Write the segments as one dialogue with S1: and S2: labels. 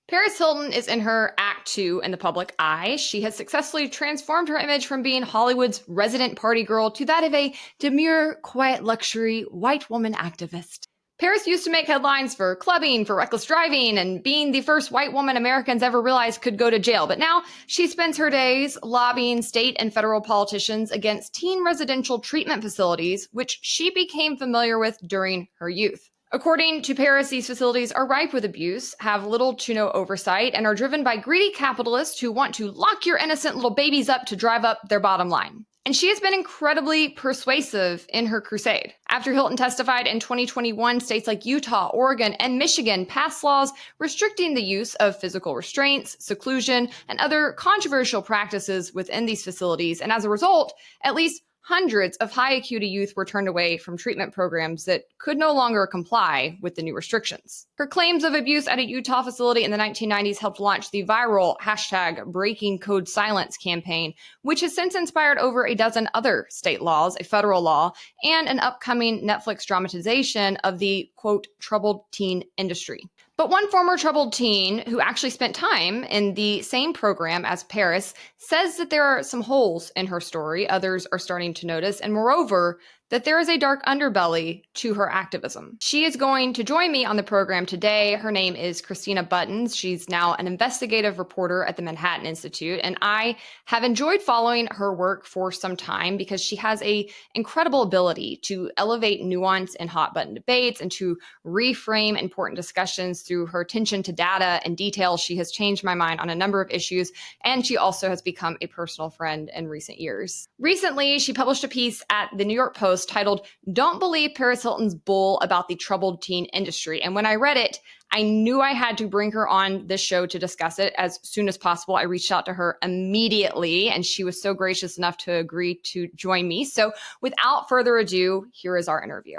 S1: Paris Hilton is in her Act 2 in the public eye. She has successfully transformed her image from being Hollywood's resident party girl to that of a demure, quiet luxury white woman activist. Paris used to make headlines for clubbing, for reckless driving, and being the first white woman Americans ever realized could go to jail. But now she spends her days lobbying state and federal politicians against teen residential treatment facilities, which she became familiar with during her youth. According to Paris, these facilities are ripe with abuse, have little to no oversight, and are driven by greedy capitalists who want to lock your innocent little babies up to drive up their bottom line. And she has been incredibly persuasive in her crusade. After Hilton testified in 2021, states like Utah, Oregon, and Michigan passed laws restricting the use of physical restraints, seclusion, and other controversial practices within these facilities. And as a result, at least hundreds of high acuity youth were turned away from treatment programs that could no longer comply with the new restrictions. Her claims of abuse at a Utah facility in the 1990s helped launch the viral hashtag Breaking Code Silence campaign, which has since inspired over a dozen other state laws, a federal law, and an upcoming Netflix dramatization of the, quote, troubled teen industry. But one former troubled teen who actually spent time in the same program as Paris says that there are some holes in her story others are starting to notice, and moreover, that there is a dark underbelly to her activism. She is going to join me on the program today. Her name is Christina Buttons. She's now an investigative reporter at the Manhattan Institute, and I have enjoyed following her work for some time because she has an incredible ability to elevate nuance in hot button debates and to reframe important discussions through her attention to data and detail. She has changed my mind on a number of issues, and she also has become a personal friend in recent years. Recently, she published a piece at the New York Post titled "Don't Believe Paris Hilton's Bull About the Troubled Teen Industry." And when I read it, I knew I had to bring her on this show to discuss it as soon as possible. I reached out to her immediately, and she was so gracious enough to agree to join me. So without further ado, here is our interview.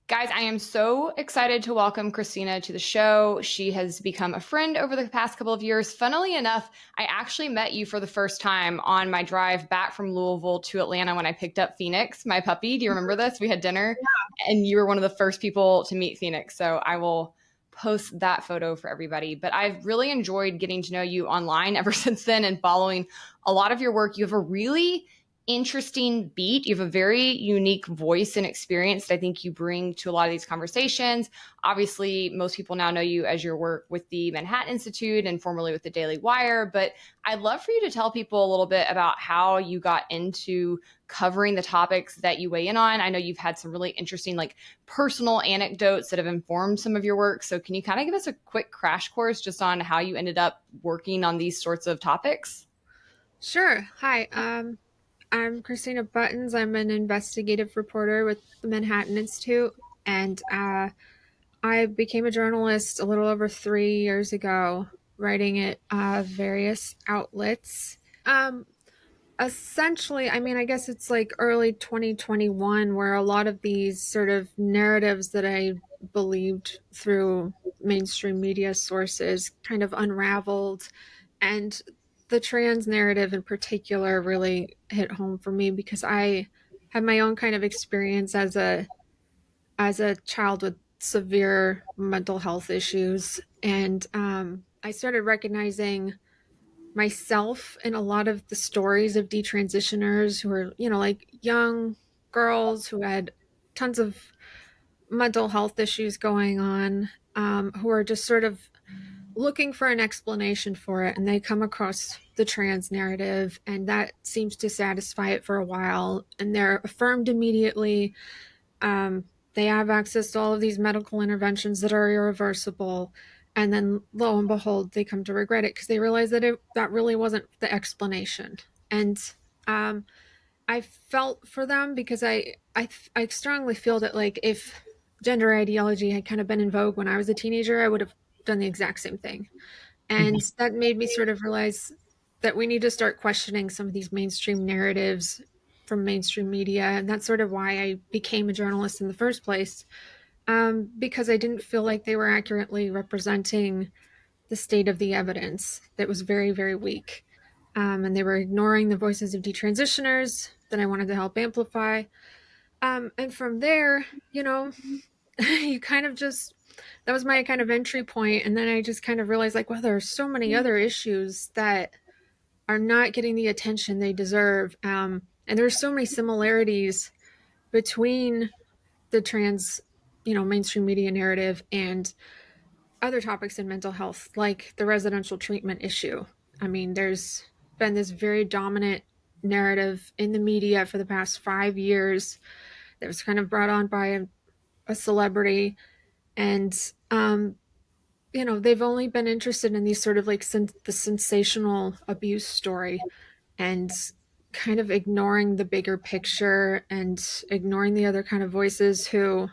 S1: Guys, I am so excited to welcome Christina to the show. She has become a friend over the past couple of years. Funnily enough, I actually met you for the first time on my drive back from Louisville to Atlanta when I picked up Phoenix, my puppy. Do you remember this? We had dinner, and you were one of the first people to meet Phoenix. So I will post that photo for everybody. But I've really enjoyed getting to know you online ever since then and following a lot of your work. You have a really interesting beat. You have a very unique voice and experience that I think you bring to a lot of these conversations. Obviously, most people now know you as your work with the Manhattan Institute and formerly with the Daily Wire, but I'd love for you to tell people a little bit about how you got into covering the topics that you weigh in on. I know you've had some really interesting, personal anecdotes that have informed some of your work. So can you kind of give us a quick crash course just on how you ended up working on these sorts of topics?
S2: Sure. Hi. I'm Christina Buttons. I'm an investigative reporter with the Manhattan Institute, and I became a journalist a little over 3 years ago, writing at various outlets. Essentially, I guess it's like early 2021 where a lot of these sort of narratives that I believed through mainstream media sources kind of unraveled, and the trans narrative in particular really hit home for me because I had my own kind of experience as a child with severe mental health issues, and I started recognizing myself in a lot of the stories of detransitioners who are, like young girls who had tons of mental health issues going on, who are just sort of looking for an explanation for it, and they come across the trans narrative, and that seems to satisfy it for a while, and they're affirmed immediately. They have access to all of these medical interventions that are irreversible, and then lo and behold, they come to regret it because they realize that that really wasn't the explanation. And I felt for them because I strongly feel that, like, if gender ideology had kind of been in vogue when I was a teenager, I would have done the exact same thing. And that made me sort of realize that we need to start questioning some of these mainstream narratives from mainstream media. And that's sort of why I became a journalist in the first place, because I didn't feel like they were accurately representing the state of the evidence that was very, very weak. And they were ignoring the voices of detransitioners that I wanted to help amplify. And from there, you kind of just, that was my kind of entry point. And then I just kind of realized, like, well, there are so many other issues that are not getting the attention they deserve. And there's so many similarities between the trans, mainstream media narrative and other topics in mental health, like the residential treatment issue. I mean, there's been this very dominant narrative in the media for the past 5 years that was kind of brought on by a celebrity. And, they've only been interested in these sort of like the sensational abuse story and kind of ignoring the bigger picture and ignoring the other kind of voices who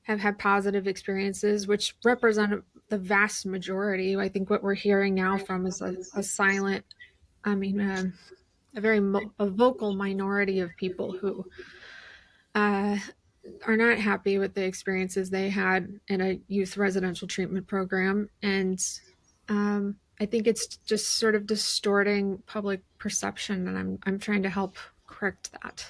S2: have had positive experiences, which represent the vast majority. I think what we're hearing now from is a silent, I mean, a very a vocal minority of people who uh, are not happy with the experiences they had in a youth residential treatment program. And I think it's just sort of distorting public perception, and I'm trying to help correct that.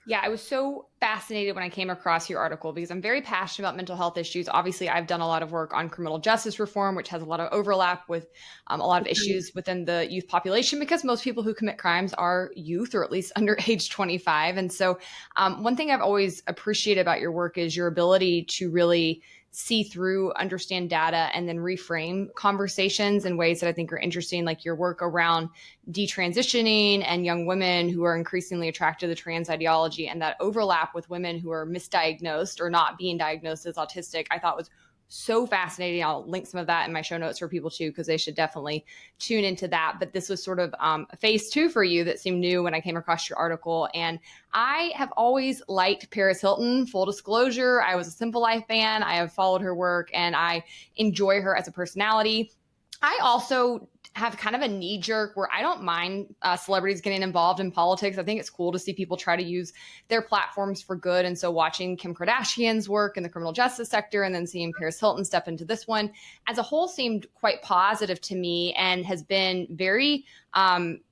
S1: Yeah, I was so fascinated when I came across your article because I'm very passionate about mental health issues. Obviously, I've done a lot of work on criminal justice reform, which has a lot of overlap with a lot of issues within the youth population because most people who commit crimes are youth or at least under age 25. And so, one thing I've always appreciated about your work is your ability to really see through, understand data, and then reframe conversations in ways that I think are interesting, like your work around detransitioning and young women who are increasingly attracted to the trans ideology and that overlap with women who are misdiagnosed or not being diagnosed as autistic, I thought was so fascinating. I'll link some of that in my show notes for people too, because they should definitely tune into that. But this was sort of phase two for you that seemed new when I came across your article. And I have always liked Paris Hilton. Full disclosure, I was a Simple Life fan. I have followed her work and I enjoy her as a personality. I also have kind of a knee jerk where I don't mind celebrities getting involved in politics. I think it's cool to see people try to use their platforms for good. And so watching Kim Kardashian's work in the criminal justice sector and then seeing Paris Hilton step into this one as a whole seemed quite positive to me and has been very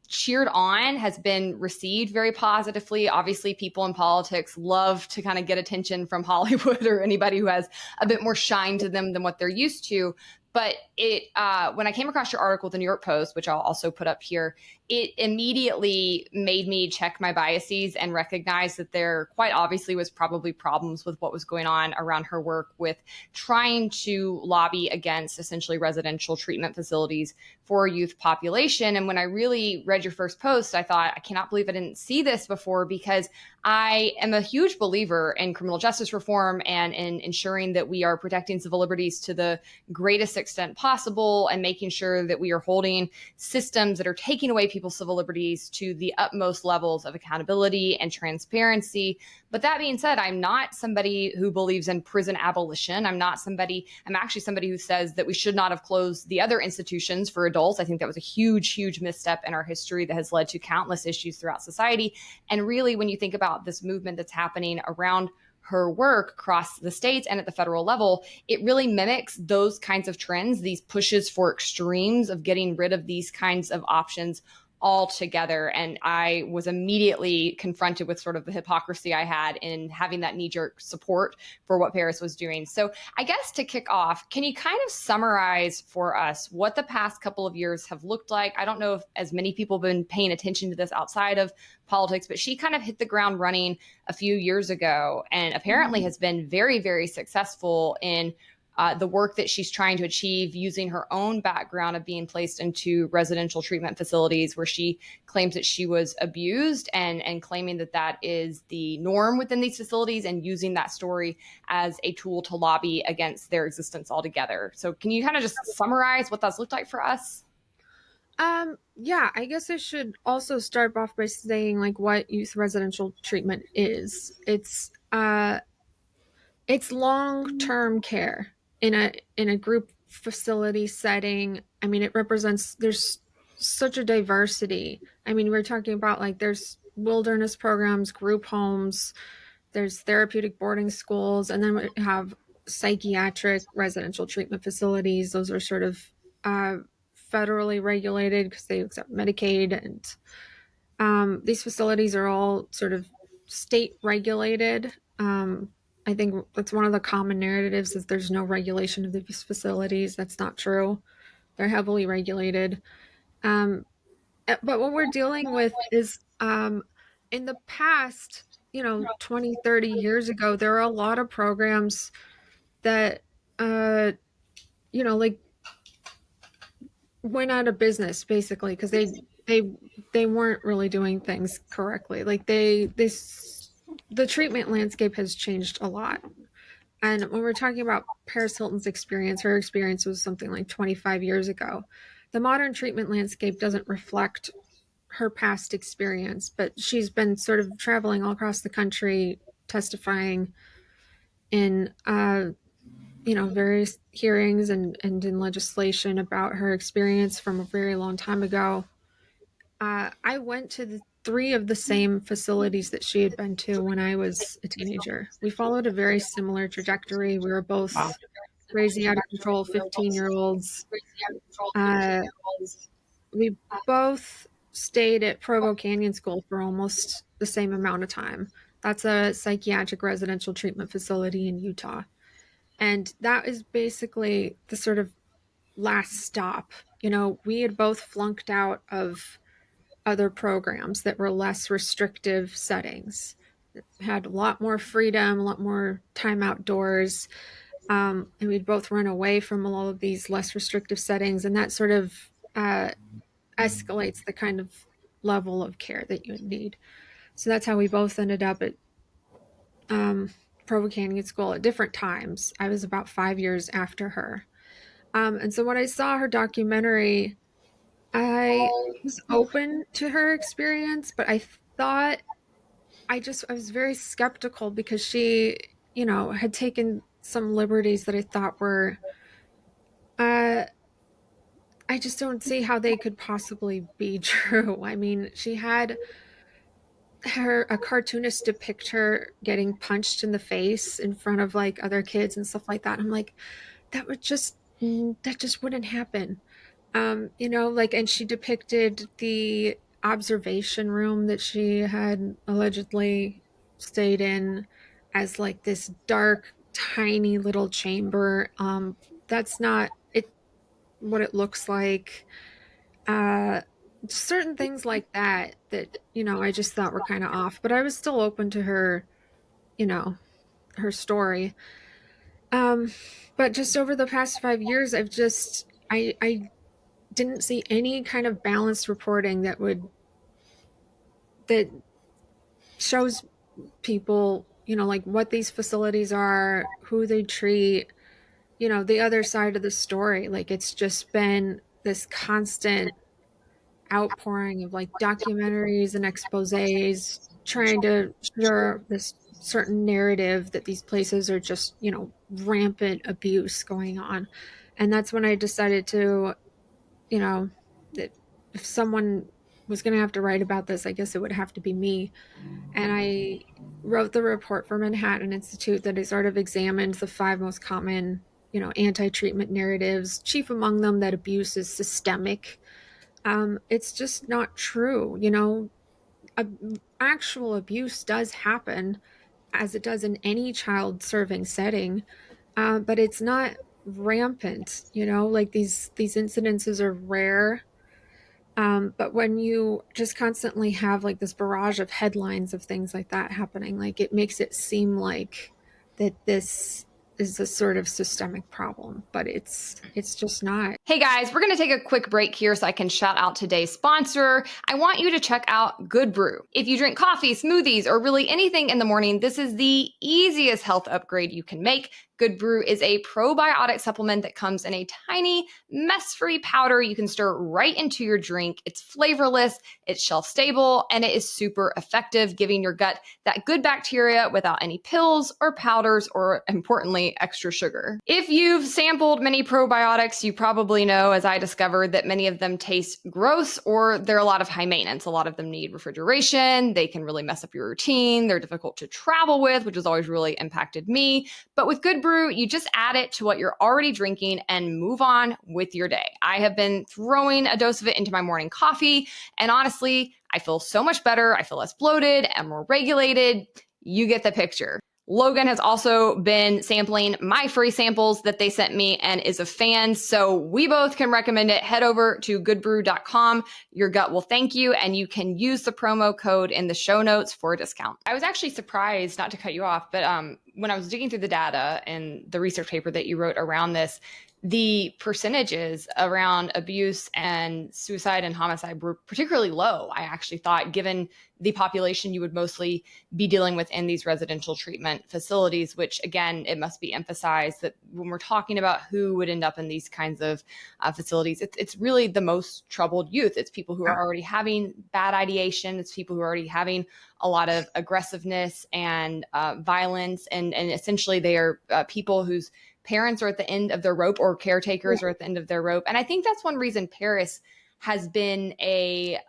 S1: cheered on, has been received very positively. Obviously, people in politics love to kind of get attention from Hollywood or anybody who has a bit more shine to them than what they're used to. But when I came across your article, the New York Post, which I'll also put up here, it immediately made me check my biases and recognize that there quite obviously was probably problems with what was going on around her work with trying to lobby against essentially residential treatment facilities for a youth population. And when I really read your first post, I thought, I cannot believe I didn't see this before, because I am a huge believer in criminal justice reform and in ensuring that we are protecting civil liberties to the greatest extent possible and making sure that we are holding systems that are taking away people's civil liberties to the utmost levels of accountability and transparency. But that being said, I'm not somebody who believes in prison abolition. I'm actually somebody who says that we should not have closed the other institutions for adults. I think that was a huge, huge misstep in our history that has led to countless issues throughout society. And really, when you think about this movement that's happening around her work across the states and at the federal level, it really mimics those kinds of trends, these pushes for extremes of getting rid of these kinds of options altogether. And I was immediately confronted with sort of the hypocrisy I had in having that knee-jerk support for what Paris was doing. So I guess to kick off, can you kind of summarize for us what the past couple of years have looked like? I don't know if as many people have been paying attention to this outside of politics, but she kind of hit the ground running a few years ago and apparently has been very, very successful in the work that she's trying to achieve using her own background of being placed into residential treatment facilities where she claims that she was abused and claiming that that is the norm within these facilities and using that story as a tool to lobby against their existence altogether. So can you kind of just summarize what that's looked like for us?
S2: Yeah, I guess I should also start off by saying like what youth residential treatment is. It's long-term care in a group facility setting. I mean, it represents, there's such a diversity. I mean, we're talking about like there's wilderness programs, group homes, there's therapeutic boarding schools, and then we have psychiatric residential treatment facilities. Those are sort of federally regulated because they accept Medicaid, and these facilities are all sort of state regulated. I think that's one of the common narratives is there's no regulation of these facilities. That's not true. They're heavily regulated. Um, but what we're dealing with is in the past, 20, 30 years ago, there are a lot of programs that, uh, like went out of business basically because they they weren't really doing things correctly. Like the treatment landscape has changed a lot. And when we're talking about Paris Hilton's experience, her experience was something like 25 years ago. The modern treatment landscape doesn't reflect her past experience, but she's been sort of traveling all across the country, testifying in various hearings and in legislation about her experience from a very long time ago. I went to three of the same facilities that she had been to when I was a teenager. We followed a very similar trajectory. We were
S1: Wow.
S2: both crazy, out of control 15-year-olds. We both stayed at Provo Canyon School for almost the same amount of time. That's a psychiatric residential treatment facility in Utah. And that is basically the sort of last stop. We had both flunked out of other programs that were less restrictive settings, had a lot more freedom, a lot more time outdoors. And we'd both run away from all of these less restrictive settings. And that sort of escalates the kind of level of care that you need. So that's how we both ended up at Provo Canyon School at different times. I was about 5 years after her. And so when I saw her documentary, I was open to her experience, but thought I was very skeptical because she, had taken some liberties that I thought were, uh, I just don't see how they could possibly be true. I mean, she had a cartoonist depict her getting punched in the face in front of like other kids and stuff like that. I'm like, that just wouldn't happen. Like, and she depicted the observation room that she had allegedly stayed in as like this dark, tiny little chamber. That's not what it looks like. Uh, Certain things like that, I just thought were kind of off, but I was still open to her, you know, her story. Um, but just over the past 5 years, I didn't see any kind of balanced reporting that shows people, like what these facilities are, who they treat, the other side of the story. Like it's just been this constant outpouring of like documentaries and exposés trying to share this certain narrative that these places are just, rampant abuse going on. And that's when I decided to, you know, that if someone was going to have to write about this, I guess it would have to be me. And I wrote the report for Manhattan Institute that I sort of examined the five most common, anti-treatment narratives, chief among them that abuse is systemic. It's just not true. Actual abuse does happen as it does in any child serving setting, but it's not rampant. Like these incidences are rare. But when you just constantly have like this barrage of headlines of things like that happening, like it makes it seem like that this is a sort of systemic problem, but it's just not.
S1: Hey guys, we're going to take a quick break here so I can shout out today's sponsor. I want you to check out Good Brew. If you drink coffee, smoothies, or really anything in the morning, this is the easiest health upgrade you can make. Good Brew is a probiotic supplement that comes in a tiny, mess-free powder you can stir right into your drink. It's flavorless, it's shelf-stable, and it is super effective, giving your gut that good bacteria without any pills or powders or, importantly, extra sugar. If you've sampled many probiotics, you probably know, as I discovered, that many of them taste gross or they're a lot of high maintenance. A lot of them need refrigeration. They can really mess up your routine. They're difficult to travel with, which has always really impacted me. But with Good Brew, brew, you just add it to what you're already drinking and move on with your day. I have been throwing a dose of it into my morning coffee, and honestly, I feel so much better. I feel less bloated and more regulated. You get the picture. Logan has also been sampling my free samples that they sent me and is a fan. So we both can recommend it. Head over to goodbrew.com. Your gut will thank you. And you can use the promo code in the show notes for a discount. I was actually surprised, not to cut you off, but when I was digging through the data and the research paper that you wrote around this, the percentages around abuse and suicide and homicide were particularly low. I actually thought, given the population you would mostly be dealing with in these residential treatment facilities, which again, it must be emphasized that when we're talking about who would end up in these kinds of facilities, it's really the most troubled youth. It's people who are already having bad ideation. It's people who are already having a lot of aggressiveness and violence. And essentially they are people whose parents are at the end of their rope, or caretakers are at the end of their rope. And I think that's one reason Paris has been a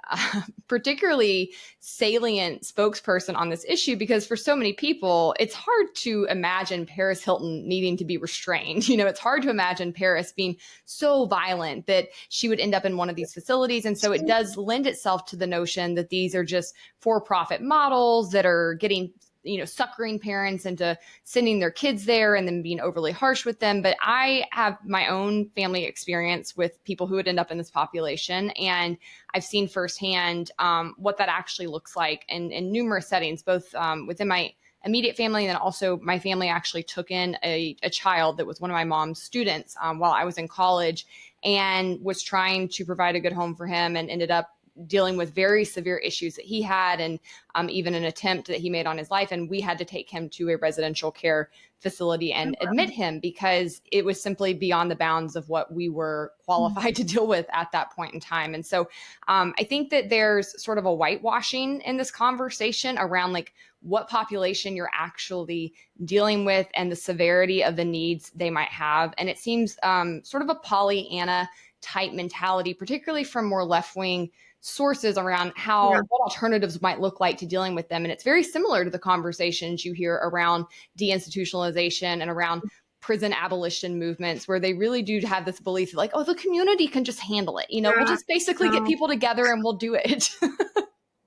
S1: particularly salient spokesperson on this issue, because for so many people, it's hard to imagine Paris Hilton needing to be restrained. You know, it's hard to imagine Paris being so violent that she would end up in one of these facilities. And so it does lend itself to the notion that these are just for-profit models that are getting, you know, suckering parents into sending their kids there and then being overly harsh with them. But I have my own family experience with people who would end up in this population. And I've seen firsthand what that actually looks like in numerous settings, both within my immediate family. And then also my family actually took in a child that was one of my mom's students while I was in college, and was trying to provide a good home for him, and ended up dealing with very severe issues that he had, and even an attempt that he made on his life. And we had to take him to a residential care facility and admit him, because it was simply beyond the bounds of what we were qualified to deal with at that point in time. And so I think that there's sort of a whitewashing in this conversation around like what population you're actually dealing with and the severity of the needs they might have. And it seems sort of a Pollyanna type mentality, particularly from more left-wing sources, around what alternatives might look like to dealing with them. And it's very similar to the conversations you hear around deinstitutionalization and around prison abolition movements, where they really do have this belief like, oh, the community can just handle it. You know, we'll just basically get people together and we'll do it.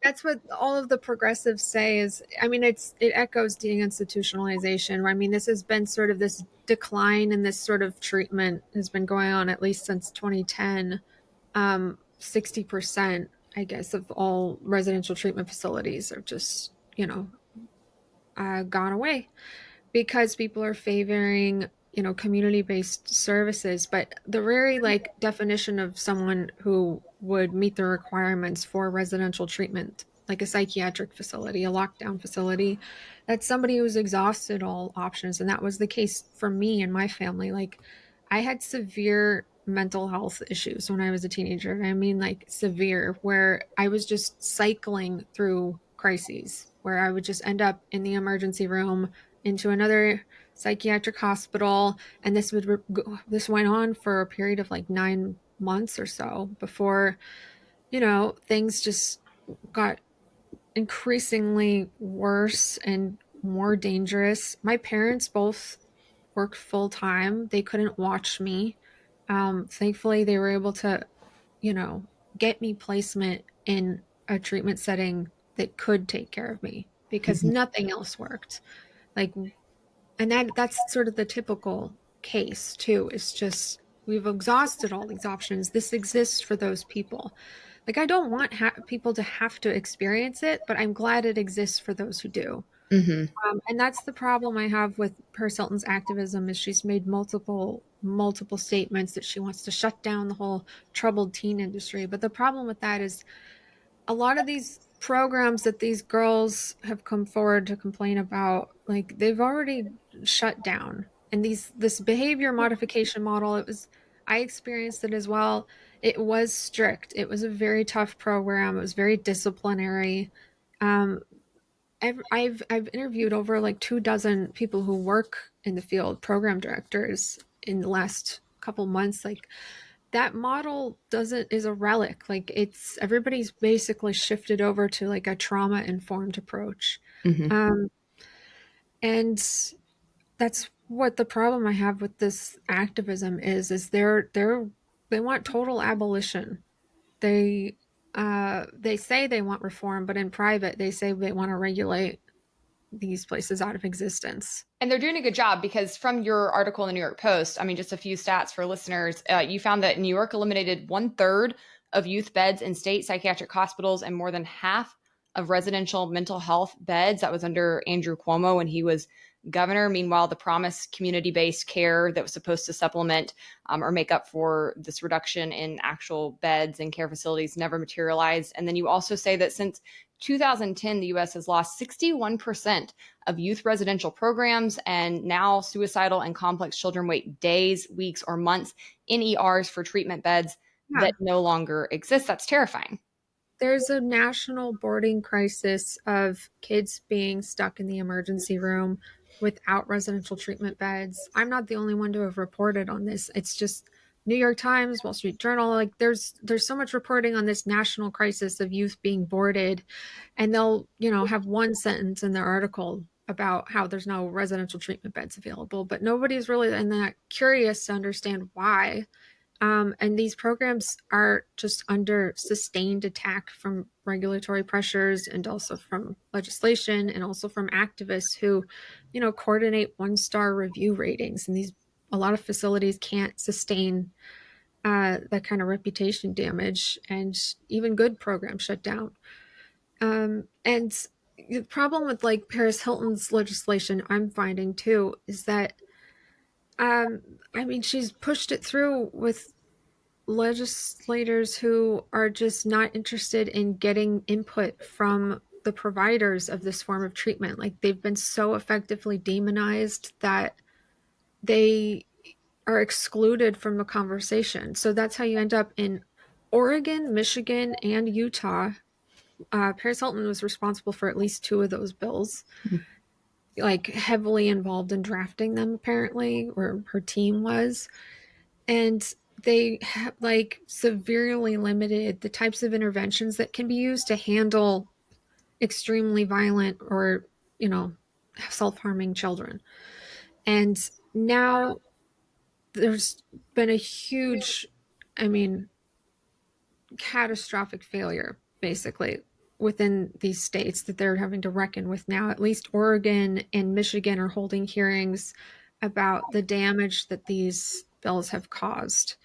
S2: That's what all of the progressives say is, I mean, it echoes deinstitutionalization. I mean, this has been sort of this decline in this sort of treatment has been going on at least since 2010. 60%, I guess, of all residential treatment facilities are just, you know, gone away because people are favoring, you know, community-based services. But the very like definition of someone who would meet the requirements for residential treatment, like a psychiatric facility, a lockdown facility, that's somebody who's exhausted all options. And that was the case for me and my family. Like, I had severe mental health issues when I was a teenager. I mean, like severe, where I was just cycling through crises, where I would just end up in the emergency room, into another psychiatric hospital. And this went on for a period of like 9 months or so before, you know, things just got increasingly worse and more dangerous. My parents both worked full time. They couldn't watch me. Thankfully, they were able to, you know, get me placement in a treatment setting that could take care of me, because nothing else worked. Like, and that's sort of the typical case too. It's just, we've exhausted all these options. This exists for those people. Like, I don't want people to have to experience it, but I'm glad it exists for those who do. And that's the problem I have with Paris Hilton's activism, is she's made multiple statements that she wants to shut down the whole troubled teen industry. But the problem with that is a lot of these programs that these girls have come forward to complain about, like, they've already shut down. And this behavior modification model, I experienced it as well. It was strict. It was a very tough program. It was very disciplinary. Um, I've interviewed over like 24 people who work in the field, program directors, in the last couple months. Like, that model is a relic. Like, everybody's basically shifted over to like a trauma informed approach. And that's What the problem I have with this activism is they want total abolition. They say they want reform, but in private they say they want to regulate these places out of existence.
S1: And they're doing a good job because from your article in the New York Post, I mean, just a few stats for listeners, you found that New York eliminated 1/3 of youth beds in state psychiatric hospitals and more than half of residential mental health beds. That was under Andrew Cuomo when he was governor. Meanwhile, the promised community based care that was supposed to supplement or make up for this reduction in actual beds and care facilities never materialized. And then you also say that since 2010, the US has lost 61% of youth residential programs, and now suicidal and complex children wait days, weeks, or months in ERs for treatment beds
S2: Yeah.
S1: that no longer exist. That's terrifying.
S2: There's a national boarding crisis of kids being stuck in the emergency room without residential treatment beds. I'm not the only one to have reported on this. It's just New York Times, Wall Street Journal, like there's so much reporting on this national crisis of youth being boarded, and they'll, have one sentence in their article about how there's no residential treatment beds available, but nobody's really in that curious to understand why. And these programs are just under sustained attack from regulatory pressures and also from legislation and also from activists who, coordinate 1-star review ratings. And a lot of facilities can't sustain that kind of reputation damage, and even good programs shut down. And the problem with like Paris Hilton's legislation, I'm finding too, is that I mean, she's pushed it through with legislators who are just not interested in getting input from the providers of this form of treatment. Like they've been so effectively demonized that they are excluded from the conversation. So that's how you end up in Oregon, Michigan, and Utah. Paris Hilton was responsible for at least two of those bills, like heavily involved in drafting them, apparently, or her team was. And they like severely limited the types of interventions that can be used to handle extremely violent or, self-harming children. And now there's been a huge, I mean, catastrophic failure basically within these states that they're having to reckon with now. At least Oregon and Michigan are holding hearings about the damage that these bills have caused.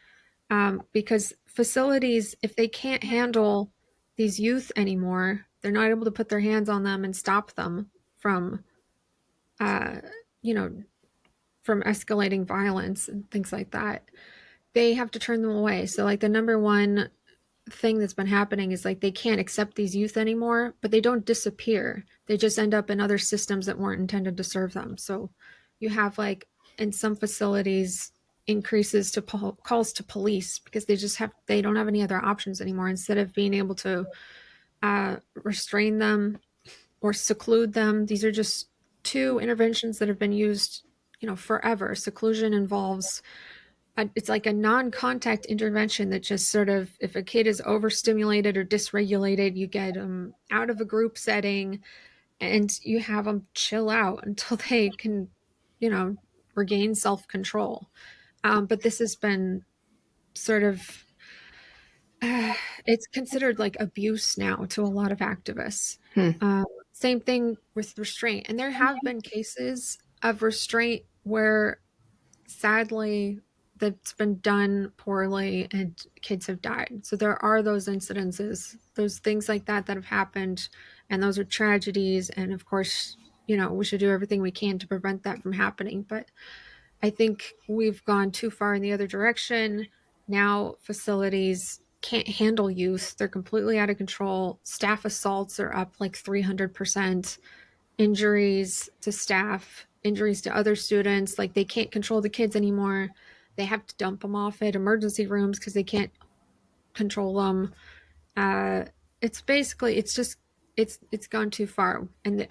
S2: Because facilities, if they can't handle these youth anymore, they're not able to put their hands on them and stop them from, uh, you know, from escalating violence and things like that. They have to turn them away. So, like, the number one thing that's been happening is like they can't accept these youth anymore, but they don't disappear. They just end up in other systems that weren't intended to serve them. So, you have like in some facilities increases to calls to police because they don't have any other options anymore. Instead of being able to restrain them or seclude them, these are just two interventions that have been used, forever. Seclusion involves it's like a non-contact intervention that just sort of, if a kid is overstimulated or dysregulated, you get them out of a group setting and you have them chill out until they can, you know regain self-control. But this has been sort of it's considered like abuse now to a lot of activists.
S1: Hmm.
S2: Same thing with restraint, and there have been cases of restraint where sadly that's been done poorly and kids have died. So there are those incidences, those things like that have happened, and those are tragedies. And of course, we should do everything we can to prevent that from happening. But I think we've gone too far in the other direction. Now facilities can't handle youth. They're completely out of control. Staff assaults are up like 300%. Injuries to staff, injuries to other students, like they can't control the kids anymore. They have to dump them off at emergency rooms because they can't control them. Uh, it's basically, it's gone too far, and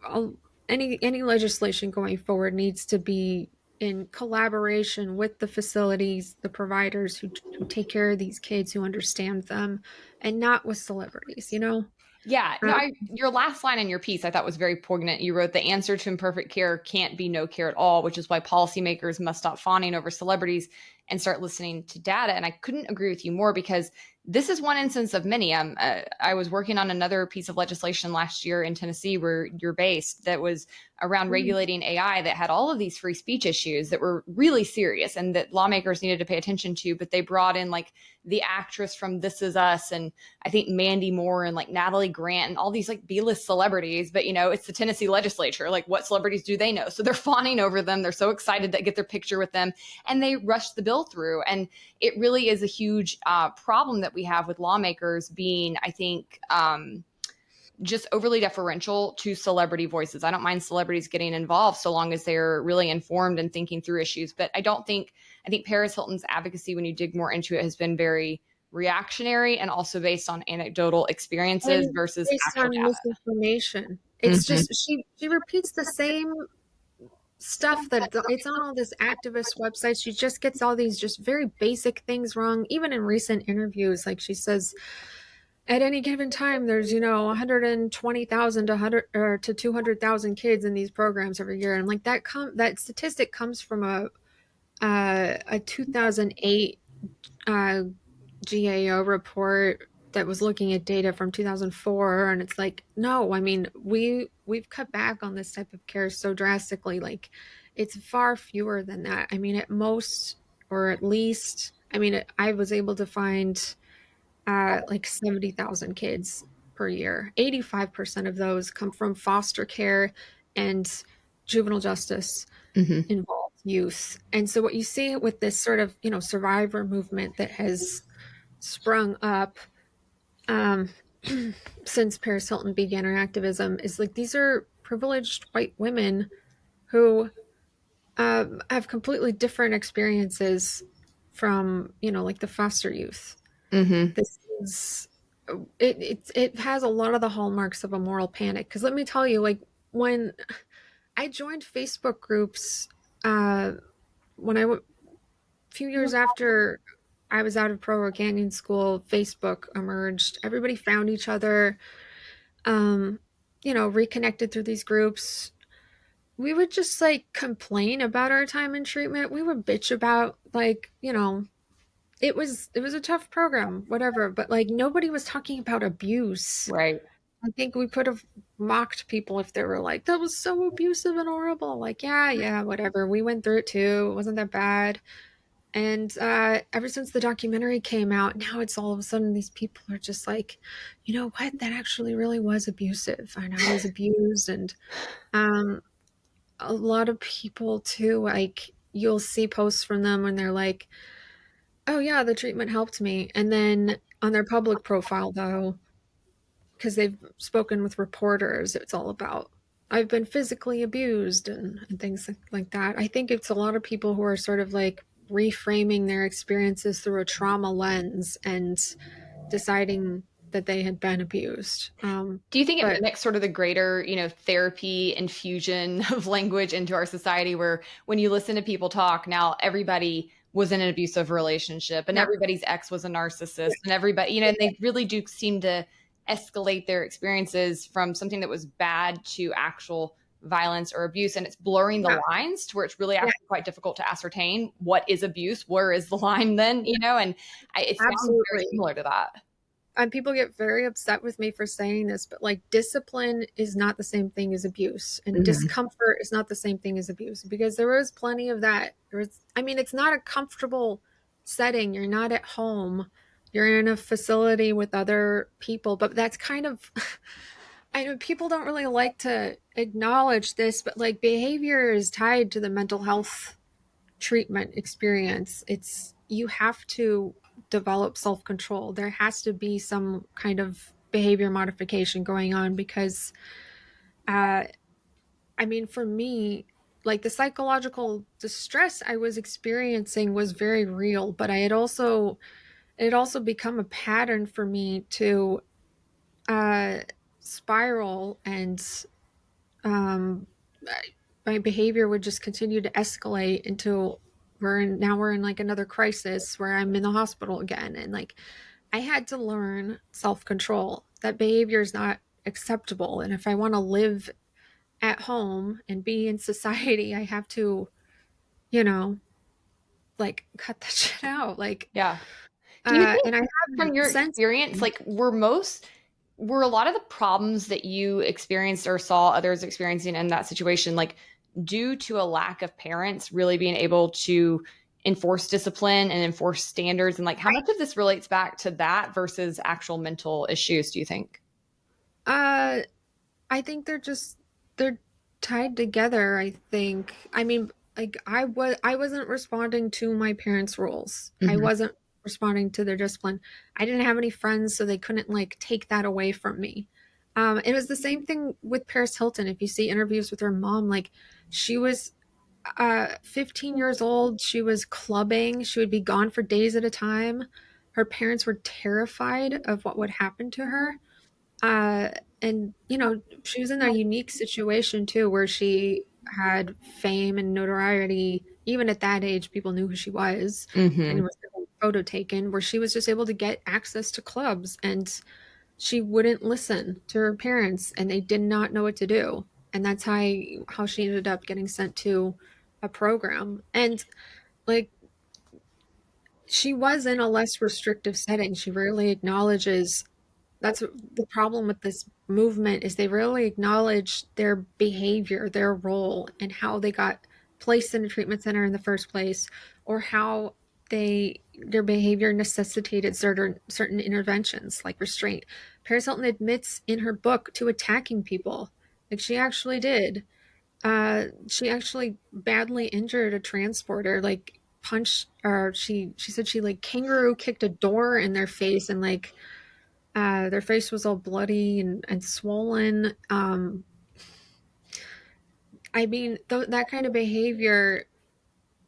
S2: uh, any legislation going forward needs to be in collaboration with the facilities, the providers who take care of these kids, who understand them, and not with celebrities.
S1: Yeah, no,
S2: Um,
S1: your last line in your piece I thought was very poignant. You wrote the answer to imperfect care can't be no care at all, which is why policymakers must stop fawning over celebrities and start listening to data. And I couldn't agree with you more because this is one instance of many. I was working on another piece of legislation last year in Tennessee, where you're based, that was around
S2: mm,
S1: regulating AI that had all of these free speech issues that were really serious and that lawmakers needed to pay attention to. But they brought in like the actress from This Is Us and I think Mandy Moore and like Natalie Grant and all these like B-list celebrities. But you know, it's the Tennessee legislature. Like, what celebrities do they know? So they're fawning over them. They're so excited to get their picture with them, and they rush the bill through. And it really is a huge problem that we have with lawmakers being, I think, just overly deferential to celebrity voices. I don't mind celebrities getting involved so long as they're really informed and thinking through issues. But I think Paris Hilton's advocacy, when you dig more into it, has been very reactionary and also based on anecdotal experiences
S2: and
S1: versus
S2: based
S1: actual
S2: on
S1: data.
S2: misinformation. It's
S1: Mm-hmm.
S2: just she repeats the same stuff that it's on all this activist websites. She just gets all these just very basic things wrong. Even in recent interviews, like she says, at any given time, there's 120,000 to 100 or to 200,000 kids in these programs every year. And I'm like, that statistic comes from a 2008 uh, GAO report that was looking at data from 2004, and it's like, no, I mean, we've cut back on this type of care so drastically. Like, it's far fewer than that. I mean, at most, or at least, I mean, I was able to find like 70,000 kids per year. 85% of those come from foster care and juvenile justice
S1: Mm-hmm.
S2: involved youth. And so what you see with this sort of, survivor movement that has sprung up um, since Paris Hilton began her activism is like these are privileged white women who have completely different experiences from, like the foster youth.
S1: Mm-hmm.
S2: This is it has a lot of the hallmarks of a moral panic. Because let me tell you, like when I joined Facebook groups, uh, when a few years after I was out of Provo Canyon School, Facebook emerged. Everybody found each other, um, reconnected through these groups. We would just like complain about our time in treatment. We would bitch about like, it was a tough program, whatever, but like nobody was talking about abuse.
S1: Right.
S2: I think we could have mocked people if they were like, that was so abusive and horrible. Like, yeah, yeah, whatever. We went through it too. It wasn't that bad. And ever since the documentary came out, now it's all of a sudden these people are just like, you know what? That actually really was abusive. And I was abused. And um, a lot of people, too, like, you'll see posts from them when they're like, oh, yeah, the treatment helped me. And then on their public profile, though, because they've spoken with reporters, it's all about, I've been physically abused and things like that. I think it's a lot of people who are sort of like reframing their experiences through a trauma lens and deciding that they had been abused.
S1: Do you think it
S2: But
S1: mimics sort of the greater, therapy infusion of language into our society where when you listen to people talk, now everybody was in an abusive relationship and
S2: yeah,
S1: everybody's ex was a narcissist and everybody, and they really do seem to escalate their experiences from something that was bad to actual violence or abuse. And it's blurring the
S2: yeah,
S1: lines to where it's really
S2: yeah,
S1: actually quite difficult to ascertain what is abuse, where is the line then, and it sounds very
S2: absolutely.
S1: similar to that.
S2: And people get very upset with me for saying this, but like discipline is not the same thing as abuse, and
S1: Mhm.
S2: discomfort is not the same thing as abuse because there was plenty of that. I mean, it's not a comfortable setting. You're not at home. You're in a facility with other people, but that's kind of, I know people don't really like to acknowledge this, but like behavior is tied to the mental health treatment experience. It's you have to develop self-control. There has to be some kind of behavior modification going on because uh I mean for me, like the psychological distress I was experiencing was very real, but it had also become a pattern for me to uh spiral, and um my behavior would just continue to escalate until we're in like another crisis where I'm in the hospital again. And like I had to learn self-control. that behavior is not acceptable. And if I want to live at home and be in society, I have to, you know, like cut that shit out. Like,
S1: Yeah. Do you think
S2: and I
S1: from
S2: haven't
S1: your
S2: since.
S1: experience, like were a lot of the problems that you experienced or saw others experiencing in that situation, like due to a lack of parents really being able to enforce discipline and enforce standards? And like how much of this relates back to that versus actual mental issues, do you think?
S2: Uh, I think they're tied together, I think. I mean, like I wasn't responding to my parents' rules. I
S1: Hmm.
S2: wasn't responding to their discipline. I didn't have any friends, so they couldn't like take that away from me. It was the same thing with Paris Hilton. If you see interviews with her mom, like she was 15 years old, she was clubbing, she would be gone for days at a time. Her parents were terrified of what would happen to her. Uh, and she was in a unique situation too, where she had fame and notoriety. Even at that age, people knew who she was, and
S1: Hmm.
S2: was getting a photo taken. Where she was just able to get access to clubs, and she wouldn't listen to her parents, and they did not know what to do. And that's how she ended up getting sent to a program. And like she was in a less restrictive setting. She rarely acknowledges that's the problem with this movement is they really acknowledge their behavior, their role, and how they got placed in a treatment center in the first place, or how their behavior necessitated certain interventions like restraint. Paris Hilton admits in her book to attacking people. Like she actually did. She actually badly injured a transporter, like punched, or she said she like kangaroo kicked a door in their face, and like their face was all bloody and swollen. I mean, that kind of behavior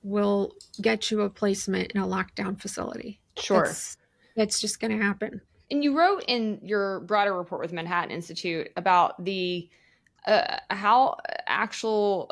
S2: will get you a placement in a lockdown facility.
S1: Sure.
S2: That's just going to happen.
S1: And you wrote in your broader report with Manhattan Institute about the how actual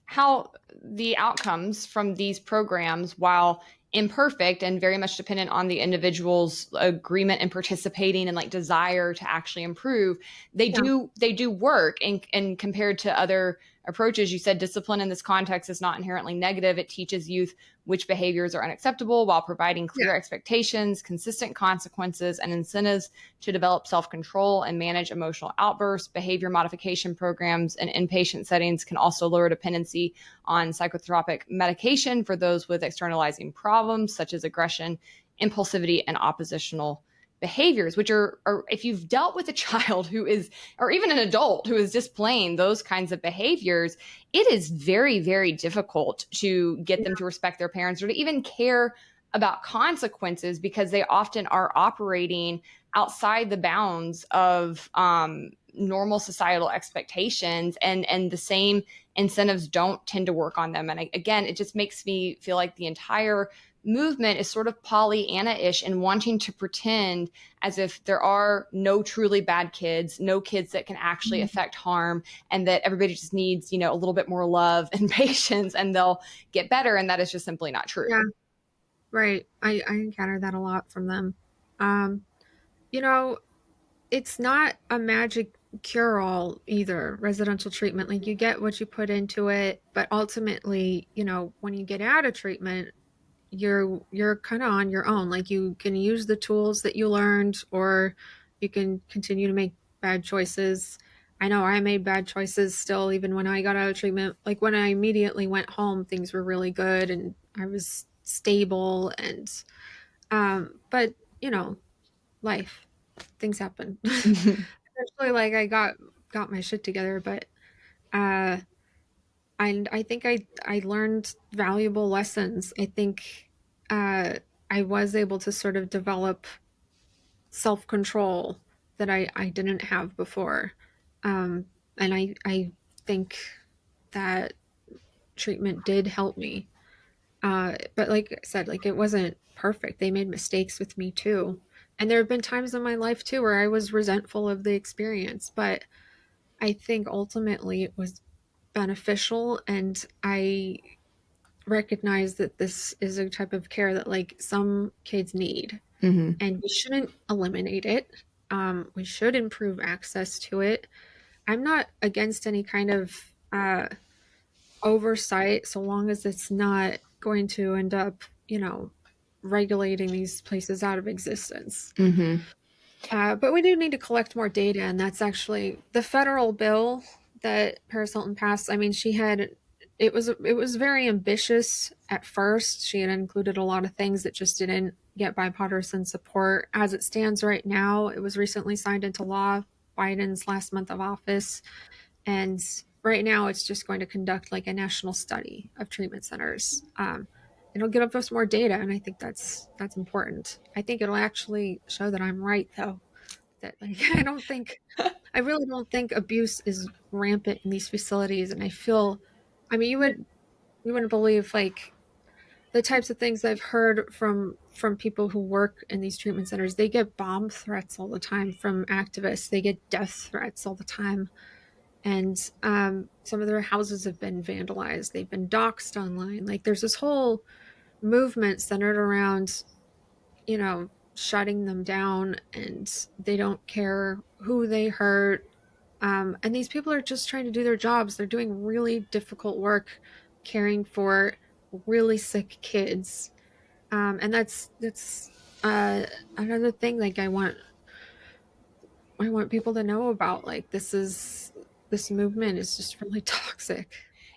S1: how the outcomes from these programs, while imperfect and very much dependent on the individual's agreement and participating and like desire to actually improve,
S2: Yeah,
S1: they do work. And compared to other approaches, you said discipline in this context is not inherently negative. It teaches youth which behaviors are unacceptable while providing
S2: yeah,
S1: clear expectations, consistent consequences, and incentives to develop self control and manage emotional outbursts. Behavior modification programs in inpatient settings can also lower dependency on psychotropic medication for those with externalizing problems such as aggression, impulsivity, and oppositional behaviors, which are if you've dealt with a child who is, or even an adult who is displaying those kinds of behaviors, it is very, very difficult to get them to respect their parents or to even care about consequences because they often are operating outside the bounds of normal societal expectations, and the same incentives don't tend to work on them. And again, it just makes me feel like the entire movement is sort of Pollyanna-ish and wanting to pretend as if there are no truly bad kids, no kids that can actually
S2: Mhm.
S1: affect harm, and that everybody just needs, a little bit more love and patience and they'll get better. And that is just simply not true.
S2: yeah. Right. I encounter that a lot from them. Um, you know, it's not a magic cure all either, residential treatment. Like you get what you put into it, but ultimately, when you get out of treatment, you're kind of on your own. Like you can use the tools that you learned, or you can continue to make bad choices. I know I made bad choices still even when I got out of treatment. Like when I immediately went home, things were really good and I was stable, and but life, things happen. Eventually, like I got my shit together, but uh and I think I learned valuable lessons. I think I was able to sort of develop self-control that I didn't have before. And I think that treatment did help me. But like I said, like it wasn't perfect. They made mistakes with me too. And there have been times in my life too where I was resentful of the experience, but I think ultimately it was beneficial, and I recognize that this is a type of care that like some kids need,
S1: Hmm.
S2: and we shouldn't eliminate it. We should improve access to it. I'm not against any kind of oversight so long as it's not going to end up, regulating these places out of existence.
S1: Mm-hmm.
S2: But we do need to collect more data, and that's actually the federal bill that Paris Hilton passed. I mean, it was very ambitious at first. She had included a lot of things that just didn't get bipartisan support. As it stands right now, it was recently signed into law, Biden's last month of office, and right now it's just going to conduct like a national study of treatment centers. It'll give us more data, and I think that's important. I think it'll actually show that I'm right, though. That like I really don't think abuse is rampant in these facilities, and I mean, you wouldn't believe like the types of things I've heard from people who work in these treatment centers. They get bomb threats all the time from activists. They get death threats all the time, and some of their houses have been vandalized. They've been doxxed online. Like there's this whole movement centered around, shutting them down, and they don't care who they hurt. And these people are just trying to do their jobs. They're doing really difficult work caring for really sick kids. And that's another thing like I want people to know about. Like this movement is just really toxic.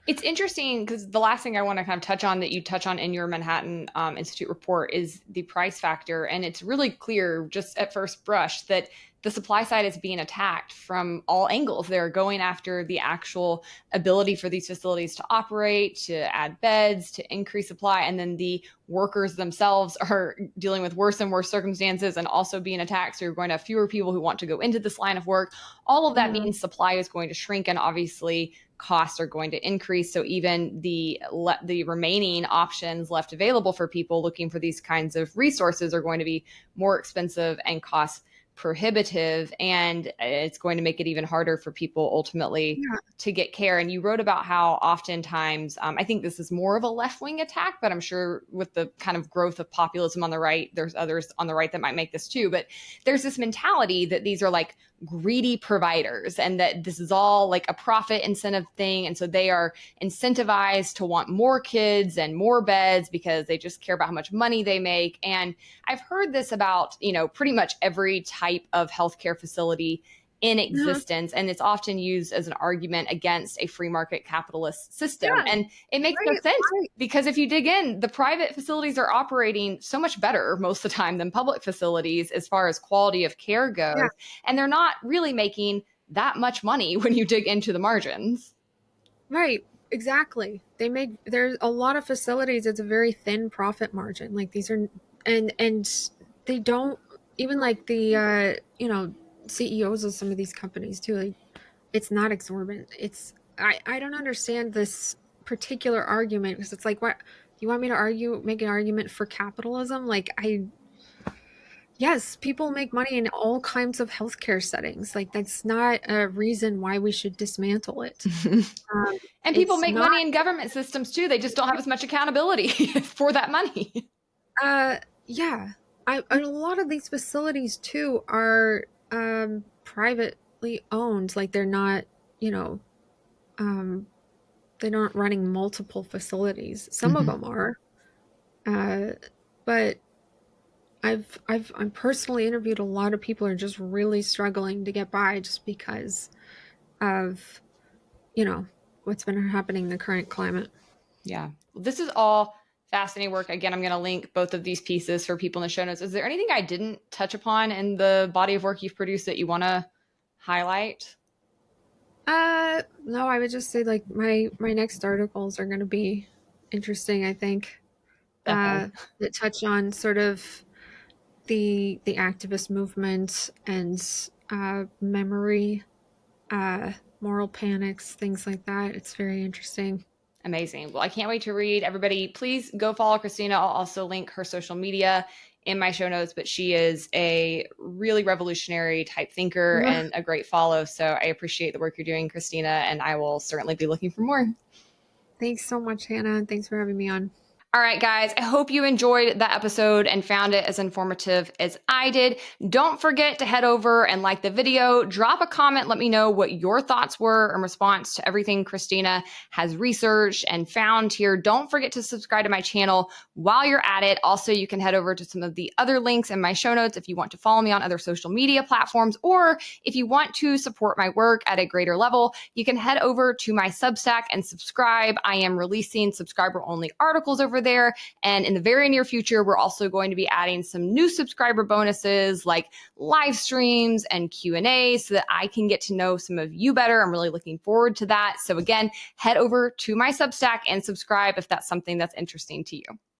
S1: It's interesting because the last thing I want to kind of touch on that you touch on in your Manhattan Institute report is the price factor. And it's really clear just at first brush that the supply side is being attacked from all angles. They're going after the actual ability for these facilities to operate, to add beds, to increase supply. And then the workers themselves are dealing with worse and worse circumstances and also being attacked. So you're going to have fewer people who want to go into this line of work. All of that means supply is going to shrink, and obviously costs are going to increase. So even the remaining options left available for people looking for these kinds of resources are going to be more expensive and cost prohibitive, and it's going to make it even harder for people ultimately to get care. And you wrote about how oftentimes, I think this is more of a left-wing attack, but I'm sure with the kind of growth of populism on the right, there's others on the right that might make this too. But there's this mentality that these are like greedy providers and that this is all like a profit incentive thing. And so they are incentivized to want more kids and more beds because they just care about how much money they make. And I've heard this about, pretty much every type of healthcare facility in existence. And it's often used as an argument against a free market capitalist system.
S2: Yeah,
S1: And it makes no sense because if you dig in, the private facilities are operating so much better most of the time than public facilities as far as quality of care goes. Yeah. And they're not really making that much money when you dig into the margins.
S2: Right. Exactly. There's a lot of facilities. It's a very thin profit margin. Like these are, and they don't even like the, CEOs of some of these companies too. Like, it's not exorbitant. I don't understand this particular argument because it's like, what you want me to make an argument for capitalism? Yes, people make money in all kinds of healthcare settings. Like that's not a reason why we should dismantle it.
S1: And people make money in government systems too. They just don't have as much accountability for that money.
S2: Yeah. And a lot of these facilities too are privately owned. Like they're not, they're not running multiple facilities. Some of them are, but I'm personally interviewed a lot of people who are just really struggling to get by just because of, what's been happening in the current climate.
S1: Yeah. Well, this is all fascinating work. Again, I'm going to link both of these pieces for people in the show notes. Is there anything I didn't touch upon in the body of work you've produced that you want to highlight?
S2: No, I would just say like my next articles are going to be interesting, I think. That touch on sort of the activist movement and memory, moral panics, things like that. It's very interesting.
S1: Amazing. Well, I can't wait to read. Everybody, please go follow Christina. I'll also link her social media in my show notes, but she is a really revolutionary type thinker and a great follow. So I appreciate the work you're doing, Christina, and I will certainly be looking for more.
S2: Thanks so much, Hannah, and thanks for having me on.
S1: All right, guys, I hope you enjoyed that episode and found it as informative as I did. Don't forget to head over and like the video, drop a comment, let me know what your thoughts were in response to everything Christina has researched and found here. Don't forget to subscribe to my channel while you're at it. Also, you can head over to some of the other links in my show notes if you want to follow me on other social media platforms, or if you want to support my work at a greater level, you can head over to my Substack and subscribe. I am releasing subscriber-only articles over there. And in the very near future, we're also going to be adding some new subscriber bonuses like live streams and Q&A so that I can get to know some of you better. I'm really looking forward to that. So again, head over to my Substack and subscribe if that's something that's interesting to you.